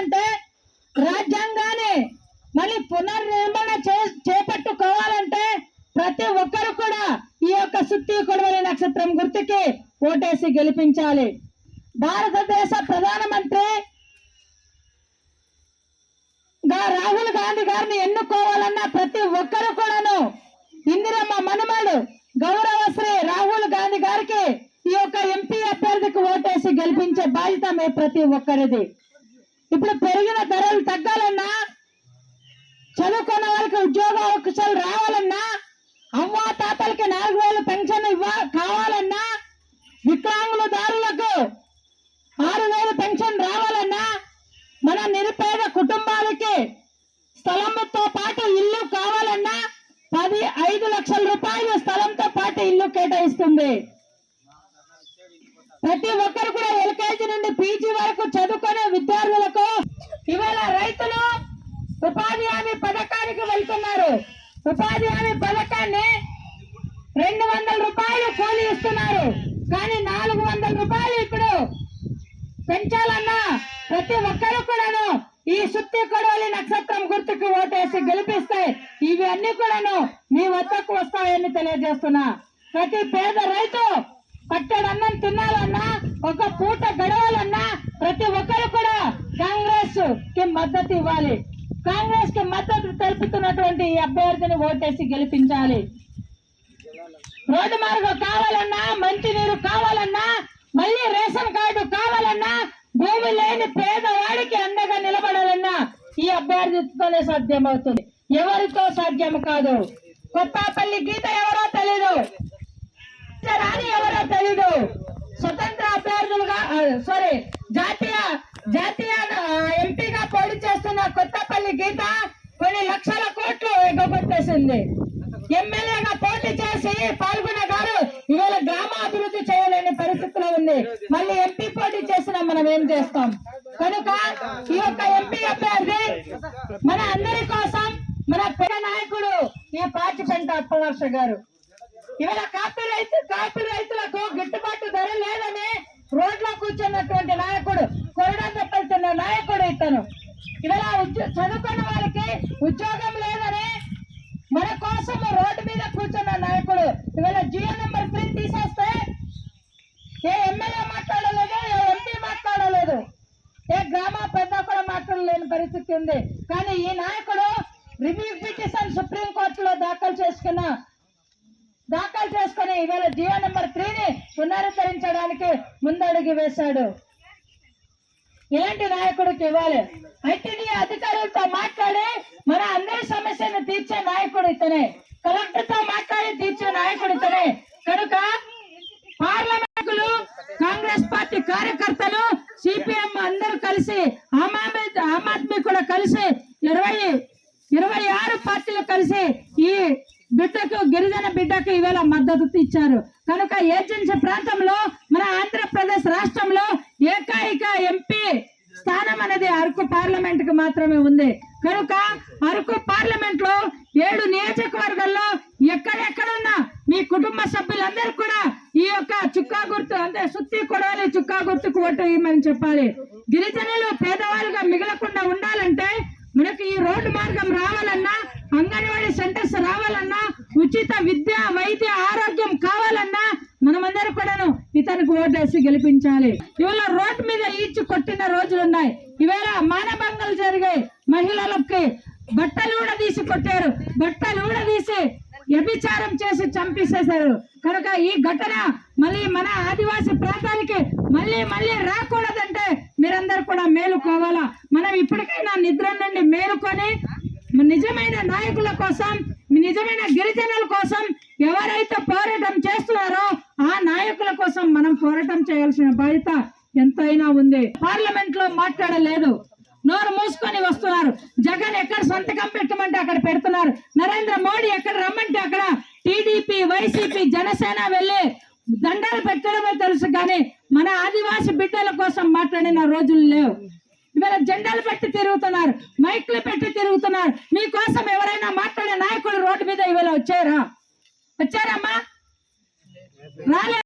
కావాలంటే, రాజ్యాంగాన్ని మళ్ళీ పునర్నిర్మాణ చేపట్టుకోవాలంటే ప్రతి ఒక్కరు కూడా ఈ యొక్క సుత్తి కొడవలి నక్షత్రం గుర్తుకి ఓటేసి గెలిపించాలి. భారతదేశ ప్రధానమంత్రి రాహుల్ గాంధీ గారిని ఎన్నుకోవాలన్న ప్రతి ఒక్కరు కూడాను ఇందిరమ్మ మనుమడు గౌరవశ్రీ రాహుల్ గాంధీ గారికి ఈ యొక్క ఎంపీ అభ్యర్థికి ఓటేసి గెలిపించే బాధ్యత మీ ప్రతి ఒక్కరిది. ఇప్పుడు పెరిగిన ధరలు తగ్గాలన్నా, చదువుకున్న వాళ్ళకి ఉద్యోగ అవకాశాలు రావాలన్నా, అవ్వ తాతలకి 4,000 పెన్షన్ కావాలన్నా, వికలాంగులదారులకు 6,000 పెన్షన్ రావాలన్నా, మన నిరుపేద కుటుంబాలకి స్థలంతో పాటు ఇల్లు కావాలన్నా 5 లక్షల రూపాయలు స్థలంతో పాటు ఇల్లు కేటాయిస్తుంది. ప్రతి ఒక్కరు కూడా ఎల్కేజీ నుండి పీజీ వరకు చదువుకునే విద్యార్థులకు ఇవాళ రైతులు ఉపాధి హామీ పథకానికి వెళ్తున్నారు. ఉపాధి హామీ పథకాన్ని 200 రూపాయలు కూలి ఇస్తున్నారు. కానీ 400 రూపాయలు ఇప్పుడు పెంచాలన్నా ప్రతి ఒక్కరు కూడాను ఈ సుత్తి కొడవలి నక్షత్రం గుర్తుకు ఓటేసి గెలిపిస్తే ఇవన్నీ కూడాను మీ వద్దకు వస్తాయని తెలియజేస్తున్నా. ప్రతి పేద రైతు పట్టెడన్నం తినాలన్నా, ఒక పూట గడవాలన్నా ప్రతి ఒక్కరు కూడా కాంగ్రెస్ కి మద్దతు ఇవ్వాలి. కాంగ్రెస్ కి మద్దతు తెలుపుతున్నటువంటి ఈ అభ్యర్థిని ఓటేసి గెలిపించాలి. రోడ్డు మార్గం కావాలన్నా, మంచినీరు కావాలన్నా, మళ్ళీ రేషన్ కార్డు కావాలన్నా, భూమి లేని పేదవాడికి అండగా నిలబడాలన్నా ఈ అభ్యర్థితోనే సాధ్యమవుతుంది. ఎవరితో సాధ్యం కాదు. కొత్తపల్లి గీత ఎవరో తెలీదు, రాణి ఎవరో తెలీదు. స్వతంత్ర అభ్యర్థులుగా జాతీయ ఎంపీగా పోటీ చేస్తున్న కొత్తపల్లి గీత కొన్ని లక్షల కోట్లు ఎగ్గొట్టేసింది. ఎమ్మెల్యేగా పోటీ చేసి పాల్గొన్న గారు ఇవాళ గ్రామాభివృద్ధి చేయలేని పరిస్థితిలో ఉంది. మళ్ళీ ఎంపీ పోటీ చేసినా మనం ఏం చేస్తాం? కనుక ఈ యొక్క ఎంపీ అభ్యర్థి మన అందరి కోసం, మన పెద్ద నాయకుడు ఈ పాచిపెంట అప్పలర్ష గారు ఇవాళ కాపీ రైతులకు గిట్టుబాటు ధర లేదని రోడ్లో కూర్చున్నటువంటి నాయకుడు, కొరడా తప్పలుతున్న నాయకుడు ఇతను. ఇవాళ చదువుకున్న వాళ్ళకి ఉద్యోగం లేదని మన కోసం రోడ్డు మీద కూర్చున్న నాయకుడు. ఇవాళ జియో నెంబర్ 3 తీసేస్తే ఏ ఎమ్మెల్యే మాట్లాడలేదు, ఏ ఎంపీ మాట్లాడలేదు, ఏ గ్రామ పెద్ద కూడా మాట్లాడలేని పరిస్థితి ఉంది. కానీ ఈ నాయకుడు రివ్యూ పిటిషన్ సుప్రీం కోర్టులో దాఖలు చేసుకుని ఇవాళ జియో నెంబర్ 3ని పునరుద్ధరించడానికి ముందడుగు వేశాడు. ఇలాంటి నాయకుడికి ఇవ్వాలి. ఐటీడీ అధికారులతో మాట్లాడి మన అందరి సమస్యను తీర్చే నాయకుడు ఇతనే. కలెక్టర్ తో మాట్లాడి తీర్చే నాయకుడు ఇతనే. కనుక పార్లమెంటులు, కాంగ్రెస్ పార్టీ కార్యకర్తలు, సిపిఎం అందరూ కలిసి, ఆమ్ ఆద్మీ కూడా కలిసి 26 పార్టీలు కలిసి ఈ బిడ్డకు, గిరిజన బిడ్డకు ఇవాళ మద్దతు ఇచ్చారు. కనుక ఏజెన్సీ ప్రాంతంలో మన ఆంధ్రప్రదేశ్ రాష్ట్రంలో ఏకైక ఎంపీ స్థానం అనేది అరకు పార్లమెంట్ కు మాత్రమే ఉంది. కనుక అరకు పార్లమెంట్ లో 7 నియోజకవర్గాల్లో ఎక్కడెక్కడున్నా మీ కుటుంబ సభ్యులందరూ కూడా ఈ యొక్క చుక్కా గుర్తు అంటే సుత్తి కొడవలి చుక్కా గుర్తుకు ఓటు వేయమని చెప్పాలి. గిరిజనులు పేదవాళ్ళుగా మిగలకుండా ఉండాలంటే మనకి ఈ రోడ్డు మార్గం రావాలన్నా, అంగన్వాడీ సెంటర్స్ రావాలన్నా, ఉచిత విద్య, వైద్య, ఆరోగ్యం కావాలన్నా మనమందరూ కూడాను ఇతనికి ఓటేసి గెలిపించాలి. ఇవాళ రోడ్డు మీద ఈడ్చి కొట్టిన రోజులున్నాయి. ఇవాళ మానభంగాలు జరిగాయి. మహిళలకి బట్టలు కూడా తీసి కొట్టారు, బట్టలు కూడా తీసి వ్యభిచారం చేసి చంపేసేశారు. కనుక ఈ ఘటన మళ్ళీ మన ఆదివాసీ ప్రాంతానికి మళ్ళీ రాకూడదంటే మీరందరూ కూడా మేలుకోవాలా. మనం ఇప్పటికైనా నిద్ర నుండి మేలుకొని నిజమైన నాయకుల కోసం, నిజమైన గిరిజనుల కోసం ఎవరైతే పోరాటం చేస్తున్నారో ఆ నాయకుల కోసం మనం పోరాటం చేయాల్సిన బాధ్యత ఎంతైనా ఉంది. పార్లమెంట్ లో మాట్లాడలేదు, నోరు మూసుకొని వస్తున్నారు. జగన్ ఎక్కడ సంతకం పెట్టమంటే అక్కడ పెడుతున్నారు. నరేంద్ర మోడీ ఎక్కడ రమ్మంటే అక్కడ టీడీపీ, వైసీపీ, జనసేన వెళ్ళి దండాలు పెట్టడమే తెలుసు. కానీ మన ఆదివాసి బిడ్డల కోసం మాట్లాడిన రోజులు లేవు. ఇవాళ జెండాలు పెట్టి తిరుగుతున్నారు, మైక్లు పెట్టి తిరుగుతున్నారు. మీకోసం ఎవరైనా మాట్లాడే నాయకులు రోడ్డు మీద ఇవాళ వచ్చారమ్మా? రాలే.